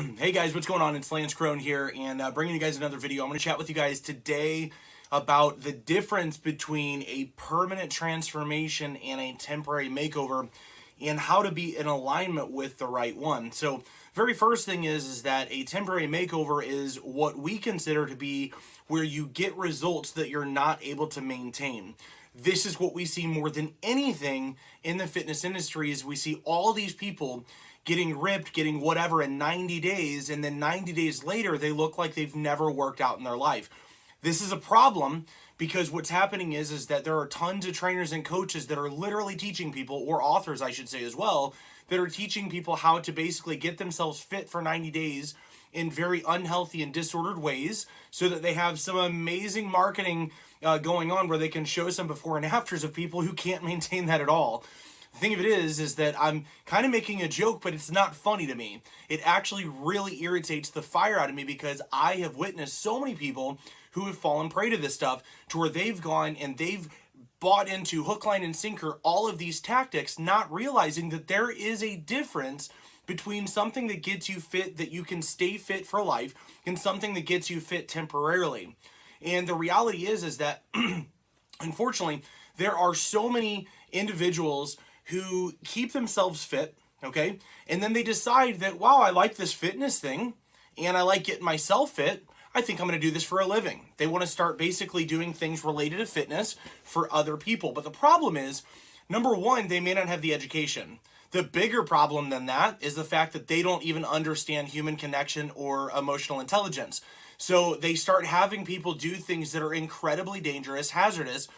Hey guys, what's going on? It's Lance Crone here, and bringing you guys another video. I'm going to chat with you guys today about the difference between a permanent transformation and a temporary makeover, and how to be in alignment with the right one. So, very first thing is that a temporary makeover is what we consider to be where you get results that you're not able to maintain. This is what we see more than anything in the fitness industry. Is we see all these people getting ripped, getting whatever in 90 days, and then 90 days later they look like they've never worked out in their life. This is a problem because what's happening is that there are tons of trainers and coaches that are literally teaching people, or authors I should say as well, that are teaching people how to basically get themselves fit for 90 days in very unhealthy and disordered ways, so that they have some amazing marketing going on where they can show some before and afters of people who can't maintain that at all. The thing of it is that I'm kind of making a joke, but it's not funny to me. It actually really irritates the fire out of me because I have witnessed so many people who have fallen prey to this stuff, to where they've gone and they've bought into hook, line, and sinker all of these tactics, not realizing that there is a difference between something that gets you fit, that you can stay fit for life, and something that gets you fit temporarily. And the reality is that unfortunately, there are so many individuals who keep themselves fit, okay? And then they decide that, wow, I like this fitness thing, and I like getting myself fit. I think I'm going to do this for a living. They want to start basically doing things related to fitness for other people. But the problem is, number one, they may not have the education. The bigger problem than that is the fact that they don't even understand human connection or emotional intelligence. So they start having people do things that are incredibly dangerous, hazardous,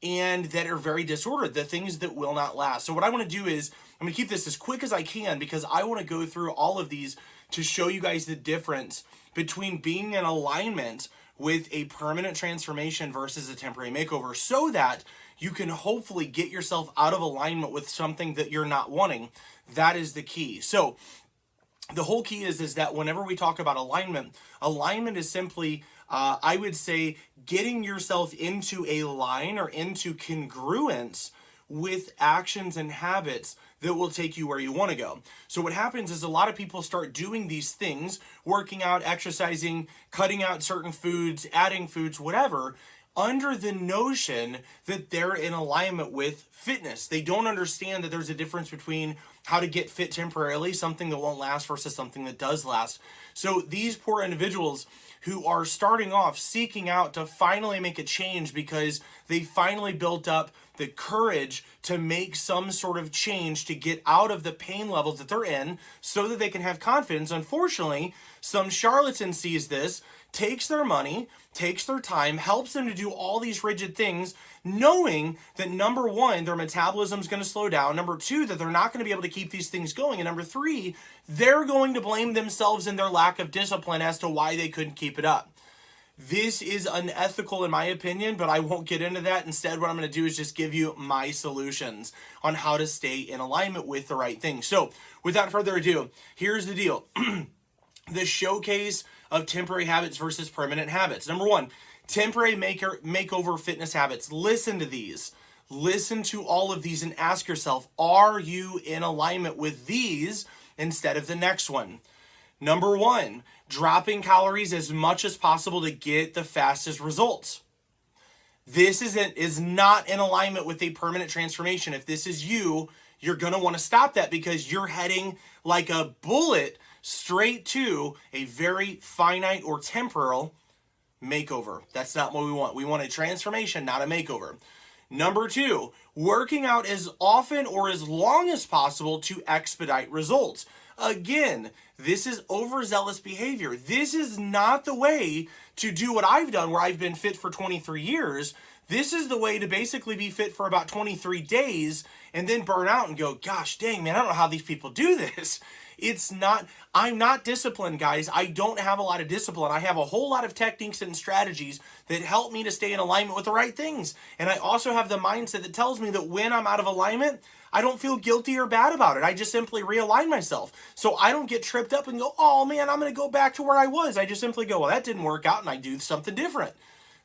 and that are very disordered, the things that will not last. So what I want to do is, I'm going to keep this as quick as I can because I want to go through all of these to show you guys the difference between being in alignment with a permanent transformation versus a temporary makeover, so that you can hopefully get yourself out of alignment with something that you're not wanting. That is the key. So the whole key is that whenever we talk about alignment, alignment is simply, I would say, getting yourself into a line or into congruence with actions and habits that will take you where you want to go. So what happens is a lot of people start doing these things, working out, exercising, cutting out certain foods, adding foods, whatever, under the notion that they're in alignment with fitness. They don't understand that there's a difference between how to get fit temporarily, something that won't last, versus something that does last. So these poor individuals who are starting off seeking out to finally make a change because they finally built up the courage to make some sort of change to get out of the pain level that they're in so that they can have confidence. Unfortunately, some charlatan sees this, takes their money, takes their time, helps them to do all these rigid things, knowing that number one, their metabolism is going to slow down, number two, that they're not going to be able to keep these things going, and number three, they're going to blame themselves and their lack of discipline as to why they couldn't keep it up. This is unethical in my opinion, but I won't get into that. Instead, what I'm going to do is just give you my solutions on how to stay in alignment with the right thing. So without further ado, here's the deal. The showcase of temporary habits versus permanent habits. Number one, temporary makeover fitness habits. Listen to these. Listen to all of these and ask yourself, are you in alignment with these instead of the next one? Number one, dropping calories as much as possible to get the fastest results. This is not in alignment with a permanent transformation. If this is you, you're going to want to stop that because you're heading like a bullet straight to a very finite or temporal makeover. That's not what we want. We want a transformation, not a makeover. Number two, working out as often or as long as possible to expedite results. Again, this is overzealous behavior. This is not the way to do what I've done, where I've been fit for 23 years. This is the way to basically be fit for about 23 days and then burn out and go, gosh dang, man, I don't know how these people do this. I'm not disciplined, guys. I don't have a lot of discipline. I have a whole lot of techniques and strategies that help me to stay in alignment with the right things. And I also have the mindset that tells me that when I'm out of alignment, I don't feel guilty or bad about it. I just simply realign myself. So I don't get tripped up and go, oh man, I'm going to go back to where I was. I just simply go, well, that didn't work out, and I do something different.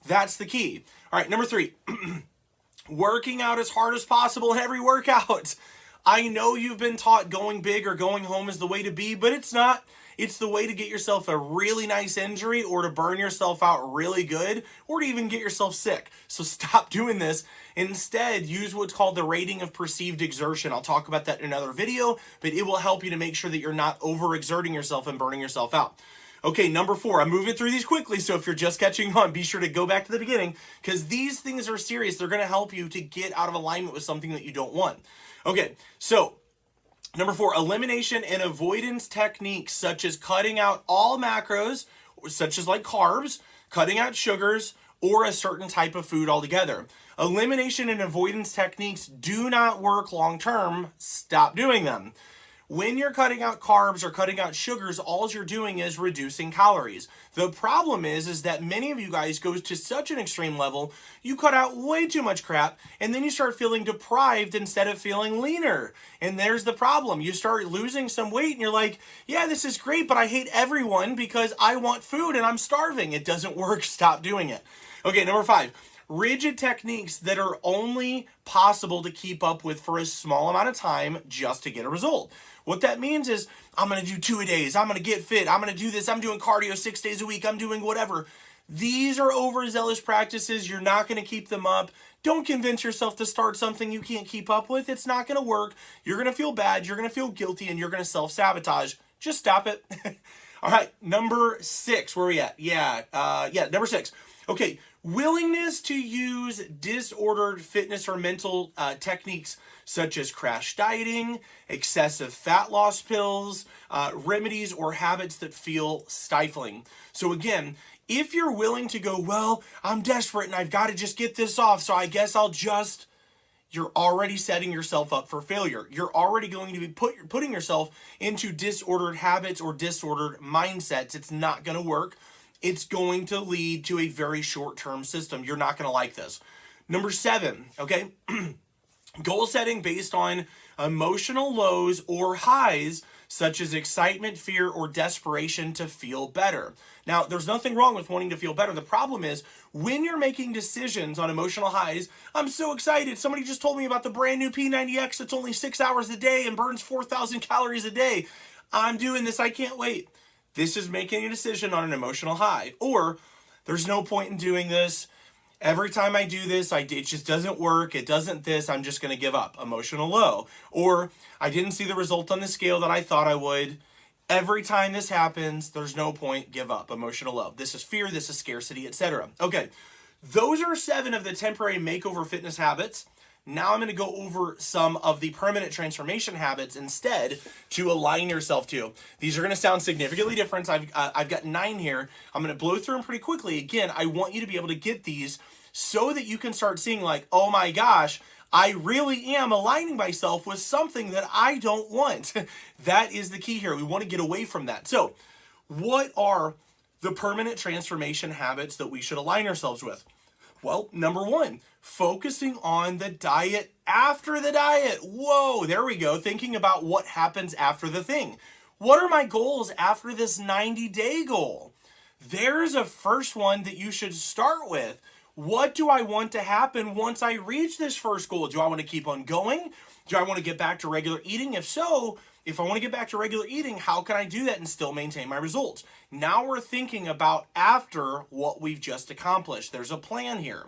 That's the key. All right, number three, working out as hard as possible in every workout. I know you've been taught going big or going home is the way to be, but it's not. It's the way to get yourself a really nice injury or to burn yourself out really good or to even get yourself sick. So stop doing this. Instead, use what's called the rating of perceived exertion. I'll talk about that in another video, but it will help you to make sure that you're not overexerting yourself and burning yourself out. Okay, number 4, I'm moving through these quickly, so if you're just catching on, be sure to go back to the beginning, because these things are serious. They're going to help you to get out of alignment with something that you don't want. Okay, so number 4, elimination and avoidance techniques, such as cutting out all macros, such as like carbs, cutting out sugars, or a certain type of food altogether. Elimination and avoidance techniques do not work long term. Stop doing them. When you're cutting out carbs or cutting out sugars, all you're doing is reducing calories. The problem is that many of you guys go to such an extreme level, you cut out way too much crap, and then you start feeling deprived instead of feeling leaner. And there's the problem. You start losing some weight, and you're like, yeah, this is great, but I hate everyone because I want food and I'm starving. It doesn't work. Stop doing it. Okay, number 5. Rigid techniques that are only possible to keep up with for a small amount of time just to get a result. What that means is, I'm going to do 2-a-days, I'm going to get fit, I'm going to do this, I'm doing cardio 6 days a week, I'm doing whatever. These are overzealous practices. You're not going to keep them up. Don't convince yourself to start something you can't keep up with. It's not going to work. You're going to feel bad, you're going to feel guilty, and you're going to self-sabotage. Just stop it. All right, number 6, where are we at? Number 6. Okay, willingness to use disordered fitness or mental techniques such as crash dieting, excessive fat loss pills, remedies, or habits that feel stifling. So again, if you're willing to go, well, I'm desperate and I've got to just get this off, so I guess I'll just... You're already setting yourself up for failure. You're already going to be putting yourself into disordered habits or disordered mindsets. It's not going to work. It's going to lead to a very short-term system. You're not going to like this. Number 7, okay? Goal setting based on emotional lows or highs, such as excitement, fear, or desperation to feel better. Now, there's nothing wrong with wanting to feel better. The problem is when you're making decisions on emotional highs, I'm so excited. Somebody just told me about the brand new P90X that's only 6 hours a day and burns 4,000 calories a day. I'm doing this. I can't wait. This is making a decision on an emotional high. Or there's no point in doing this. Every time I do this, it just doesn't work. It doesn't this. I'm just going to give up. Emotional low. Or I didn't see the result on the scale that I thought I would. Every time this happens, there's no point. Give up. Emotional low. This is fear. This is scarcity, etc. Okay. Those are 7 of the temporary makeover fitness habits. Now I'm going to go over some of the permanent transformation habits instead to align yourself to. These are going to sound significantly different. I've got 9 here. I'm going to blow through them pretty quickly. Again, I want you to be able to get these so that you can start seeing like, oh my gosh, I really am aligning myself with something that I don't want. That is the key here. We want to get away from that. So what are the permanent transformation habits that we should align ourselves with? Well, number 1, focusing on the diet after the diet. Whoa, there we go. Thinking about what happens after the thing. What are my goals after this 90-day goal? There's a first one that you should start with. What do I want to happen once I reach this first goal? Do I want to keep on going? Do I want to get back to regular eating? If so, if I want to get back to regular eating, how can I do that and still maintain my results? Now we're thinking about after what we've just accomplished. There's a plan here.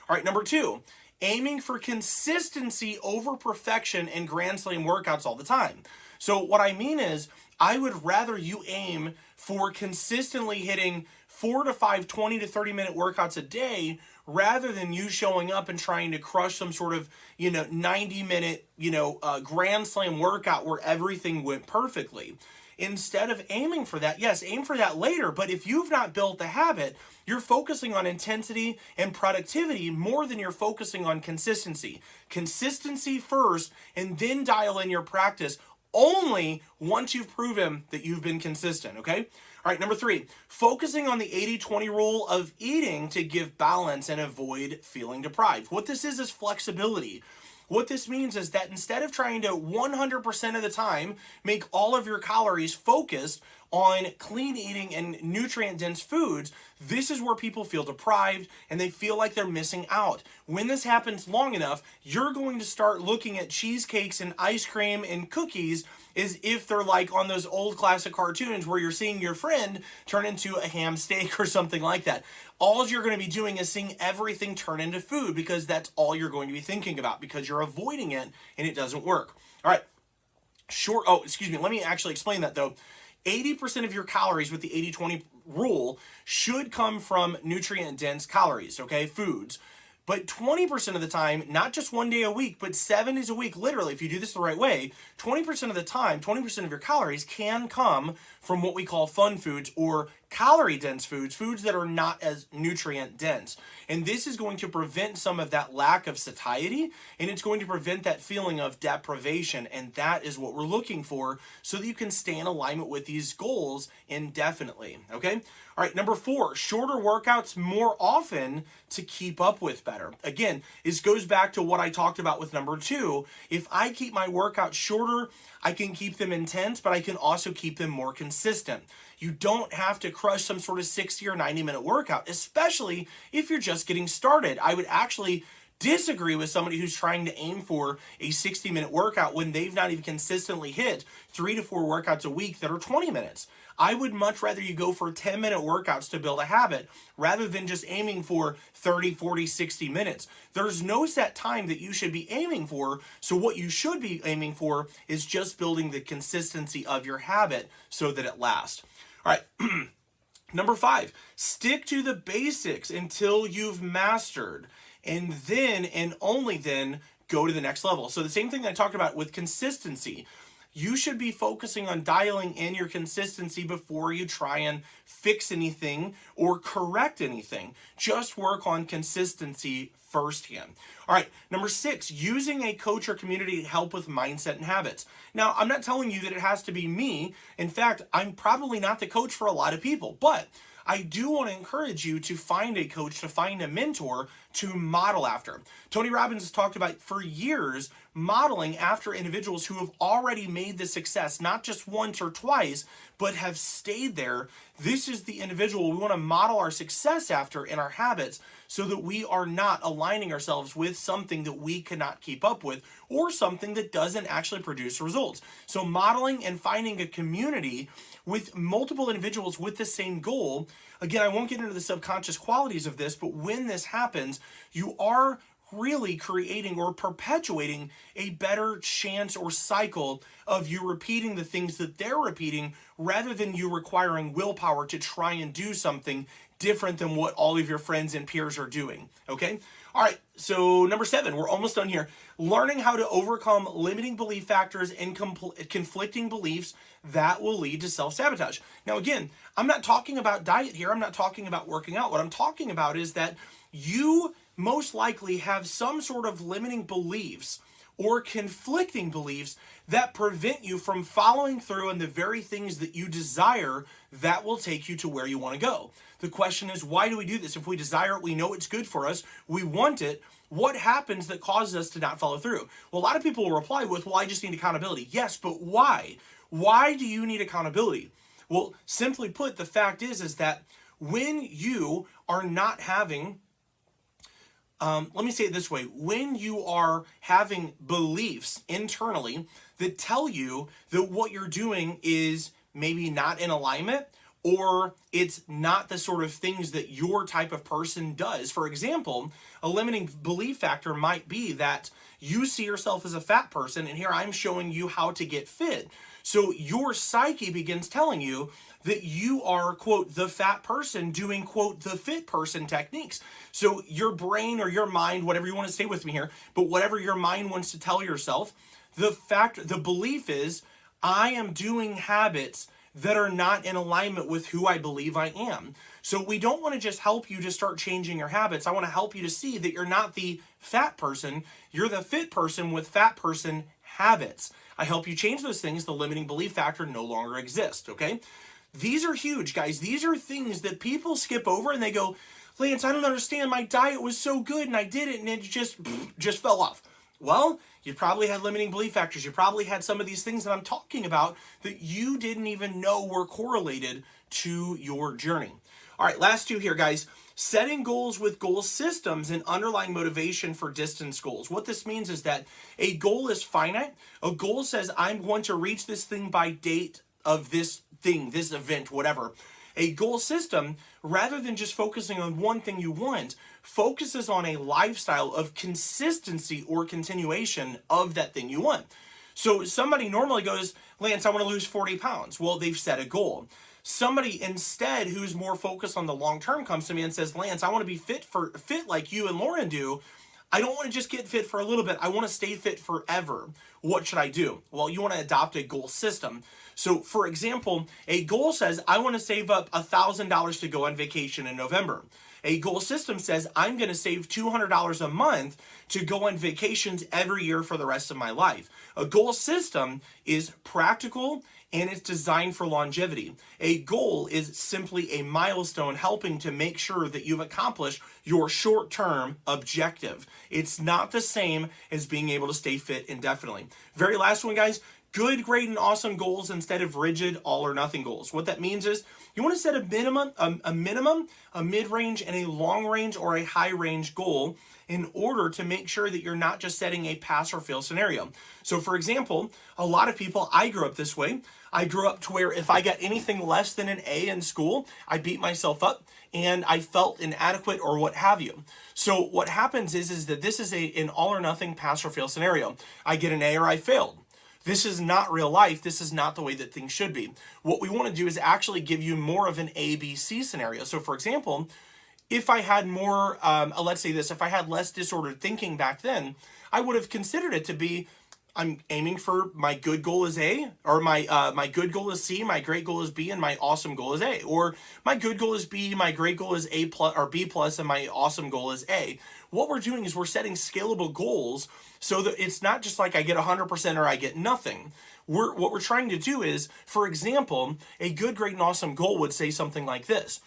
All right, number 2, aiming for consistency over perfection in Grand Slam workouts all the time. So what I mean is, I would rather you aim for consistently hitting 4 to 5 20 to 30 minute workouts a day rather than you showing up and trying to crush some sort of 90 minute Grand Slam workout where everything went perfectly. Instead of aiming for that, yes, aim for that later, but if you've not built the habit, you're focusing on intensity and productivity more than you're focusing on consistency. Consistency first, and then dial in your practice only once you've proven that you've been consistent, okay? All right, number 3, focusing on the 80-20 rule of eating to give balance and avoid feeling deprived. What this is flexibility. What this means is that instead of trying to 100% of the time make all of your calories focused on clean eating and nutrient dense foods, this is where people feel deprived and they feel like they're missing out. When this happens long enough, you're going to start looking at cheesecakes and ice cream and cookies as if they're like on those old classic cartoons where you're seeing your friend turn into a ham steak or something like that. All you're going to be doing is seeing everything turn into food because that's all you're going to be thinking about because you're avoiding it and it doesn't work. All right. Let me actually explain that though. 80% of your calories with the 80-20 rule should come from nutrient-dense calories, okay, foods. But 20% of the time, not just one day a week, but 7 days a week, literally, if you do this the right way, 20% of the time, 20% of your calories can come from what we call fun foods or calorie-dense foods, foods that are not as nutrient-dense. And this is going to prevent some of that lack of satiety, and it's going to prevent that feeling of deprivation, and that is what we're looking for so that you can stay in alignment with these goals indefinitely, okay? All right, number 4, shorter workouts more often to keep up with better. Again, this goes back to what I talked about with number 2. If I keep my workouts shorter, I can keep them intense, but I can also keep them more consistent. You don't have to crush some sort of 60 or 90-minute workout, especially if you're just getting started. I would actually disagree with somebody who's trying to aim for a 60-minute workout when they've not even consistently hit 3 to 4 workouts a week that are 20 minutes. I would much rather you go for 10-minute workouts to build a habit rather than just aiming for 30, 40, 60 minutes. There's no set time that you should be aiming for, so what you should be aiming for is just building the consistency of your habit so that it lasts. All right, number 5, stick to the basics until you've mastered, and then and only then go to the next level. So the same thing that I talked about with consistency. You should be focusing on dialing in your consistency before you try and fix anything or correct anything. Just work on consistency firsthand. All right, number 6, using a coach or community to help with mindset and habits. Now, I'm not telling you that it has to be me. In fact, I'm probably not the coach for a lot of people, but I do want to encourage you to find a coach, to find a mentor to model after. Tony Robbins has talked about for years modeling after individuals who have already made the success, not just once or twice, but have stayed there. This is the individual we want to model our success after in our habits so that we are not aligning ourselves with something that we cannot keep up with or something that doesn't actually produce results. So modeling and finding a community with multiple individuals with the same goal. Again, I won't get into the subconscious qualities of this, but when this happens, you are really creating or perpetuating a better chance or cycle of you repeating the things that they're repeating rather than you requiring willpower to try and do something different than what all of your friends and peers are doing, okay? All right, so number 7, we're almost done here. Learning how to overcome limiting belief factors and conflicting beliefs that will lead to self-sabotage. Now, again, I'm not talking about diet here. I'm not talking about working out. What I'm talking about is that you most likely have some sort of limiting beliefs or conflicting beliefs that prevent you from following through on the very things that you desire that will take you to where you want to go. The question is, why do we do this? If we desire it, we know it's good for us, we want it, what happens that causes us to not follow through? Well, a lot of people will reply with, well, I just need accountability. Yes, but why? Why do you need accountability? Well, simply put, the fact is that when you are not having let me say it this way. When you are having beliefs internally that tell you that what you're doing is maybe not in alignment or it's not the sort of things that your type of person does. For example, a limiting belief factor might be that you see yourself as a fat person, and here I'm showing you how to get fit. So your psyche begins telling you that you are, quote, the fat person doing, quote, the fit person techniques. So your brain or your mind, whatever you want to stay with me here, but whatever your mind wants to tell yourself, the belief is, I am doing habits that are not in alignment with who I believe I am. So we don't want to just help you to start changing your habits. I want to help you to see that you're not the fat person, you're the fit person with fat person habits. I help you change those things. The limiting belief factor no longer exists, okay? These are huge, guys. These are things that people skip over and they go, Lance, I don't understand. My diet was so good and I did it and it just fell off. Well, you probably had limiting belief factors. You probably had some of these things that I'm talking about that you didn't even know were correlated to your journey. All right, last two here, guys. Setting goals with goal systems and underlying motivation for distance goals. What this means is that a goal is finite. A goal says, I'm going to reach this thing by date of this thing, this event, whatever. A goal system, rather than just focusing on one thing you want, focuses on a lifestyle of consistency or continuation of that thing you want. So somebody normally goes, Lance, I want to lose 40 pounds. Well, they've set a goal. Somebody instead who's more focused on the long term comes to me and says, Lance, I want to be fit like you and Lauren do. I don't want to just get fit for a little bit. I want to stay fit forever. What should I do? Well, you want to adopt a goal system. So for example, a goal says, I want to save up $1,000 to go on vacation in November. A goal system says, I'm going to save $200 a month to go on vacations every year for the rest of my life. A goal system is practical and it's designed for longevity. A goal is simply a milestone helping to make sure that you've accomplished your short-term objective. It's not the same as being able to stay fit indefinitely. Very last one, guys. Good, great, and awesome goals instead of rigid all or nothing goals. What that means is you want to set a minimum, a mid-range, and a long-range or a high-range goal in order to make sure that you're not just setting a pass or fail scenario. So for example, a lot of people, I grew up this way. I grew up to where if I got anything less than an A in school, I beat myself up and I felt inadequate or what have you. So what happens is that this is an all or nothing pass or fail scenario. I get an A or I failed. This is not real life. This is not the way that things should be. What we want to do is actually give you more of an A, B, C scenario. So for example, if I had more, let's say this, if I had less disordered thinking back then, I would have considered it to be, I'm aiming for my good goal is A, or my good goal is C, my great goal is B, and my awesome goal is A. Or my good goal is B, my great goal is A plus or B plus, and my awesome goal is A. What we're doing is we're setting scalable goals so that it's not just like I get 100% or I get nothing. What we're trying to do is, for example, a good, great, and awesome goal would say something like this.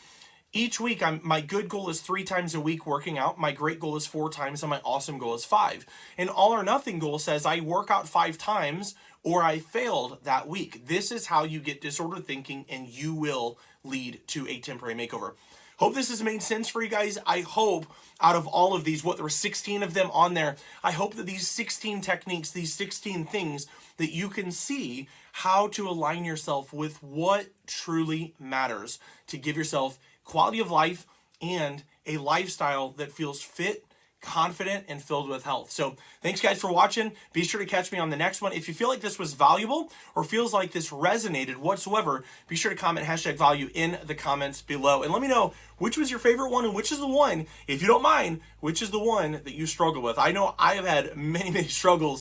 Each week, my good goal is 3 times a week working out. My great goal is 4 times, and my awesome goal is 5. An all or nothing goal says I work out 5 times or I failed that week. This is how you get disordered thinking, and you will lead to a temporary makeover. Hope this has made sense for you guys. I hope out of all of these, there were 16 of them on there, I hope that these 16 techniques, these 16 things, that you can see how to align yourself with what truly matters to give yourself quality of life and a lifestyle that feels fit, confident, and filled with health. So thanks guys for watching. Be sure to catch me on the next one. If you feel like this was valuable or feels like this resonated whatsoever, be sure to comment #value in the comments below. And let me know which was your favorite one and which is the one, if you don't mind, which is the one that you struggle with. I know I have had many struggles